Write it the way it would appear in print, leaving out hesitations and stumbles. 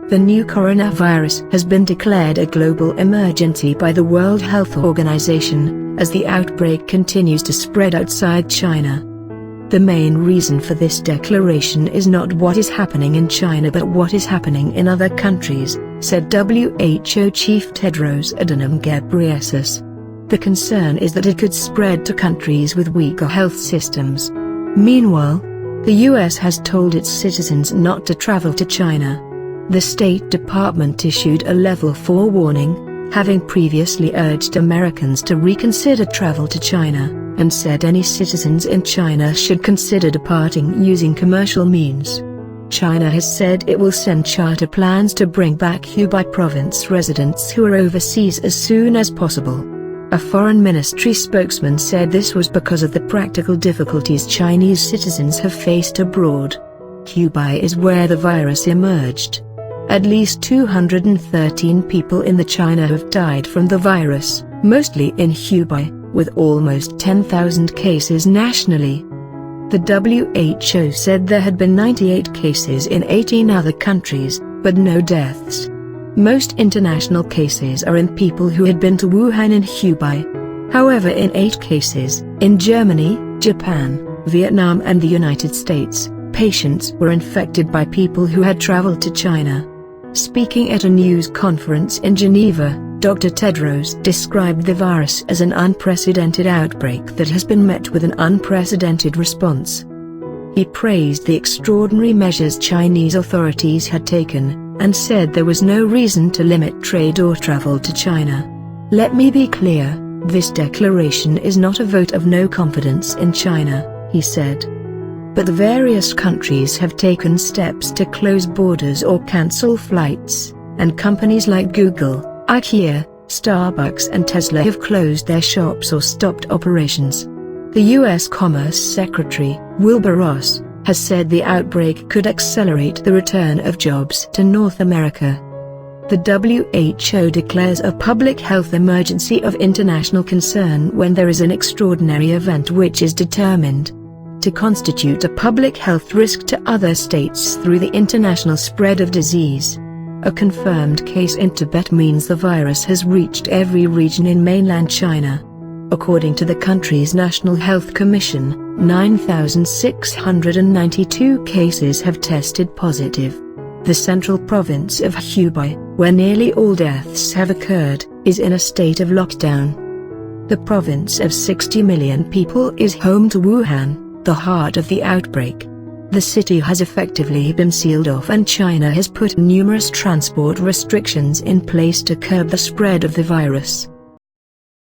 The new coronavirus has been declared a global emergency by the World Health Organization, as the outbreak continues to spread outside China. The main reason for this declaration is not what is happening in China but what is happening in other countries, said WHO Chief Tedros Adhanom Ghebreyesus. The concern is that it could spread to countries with weaker health systems. Meanwhile, the US has told its citizens not to travel to China. The State Department issued a Level 4 warning, having previously urged Americans to reconsider travel to China, and said any citizens in China should consider departing using commercial means. China has said it will send charter plans to bring back Hubei province residents who are overseas as soon as possible. A foreign ministry spokesman said this was because of the practical difficulties Chinese citizens have faced abroad. Hubei is where the virus emerged. At least 213 people in China have died from the virus, mostly in Hubei, with almost 10,000 cases nationally. The WHO said there had been 98 cases in 18 other countries, but no deaths. Most international cases are in people who had been to Wuhan in Hubei. However, in 8 cases, in Germany, Japan, Vietnam and the United States, patients were infected by people who had traveled to China. Speaking at a news conference in Geneva, Dr. Tedros described the virus as an unprecedented outbreak that has been met with an unprecedented response. He praised the extraordinary measures Chinese authorities had taken, and said there was no reason to limit trade or travel to China. "Let me be clear, this declaration is not a vote of no confidence in China," he said. But the various countries have taken steps to close borders or cancel flights, and companies like Google, IKEA, Starbucks and Tesla have closed their shops or stopped operations. The U.S. Commerce Secretary, Wilbur Ross, has said the outbreak could accelerate the return of jobs to North America. The WHO declares a public health emergency of international concern when there is an extraordinary event which is determined to constitute a public health risk to other states through the international spread of disease. A confirmed case in Tibet means the virus has reached every region in mainland China. According to the country's National Health Commission, 9,692 cases have tested positive. The central province of Hubei, where nearly all deaths have occurred, is in a state of lockdown. The province of 60 million people is home to Wuhan, the heart of the outbreak. The city has effectively been sealed off and China has put numerous transport restrictions in place to curb the spread of the virus.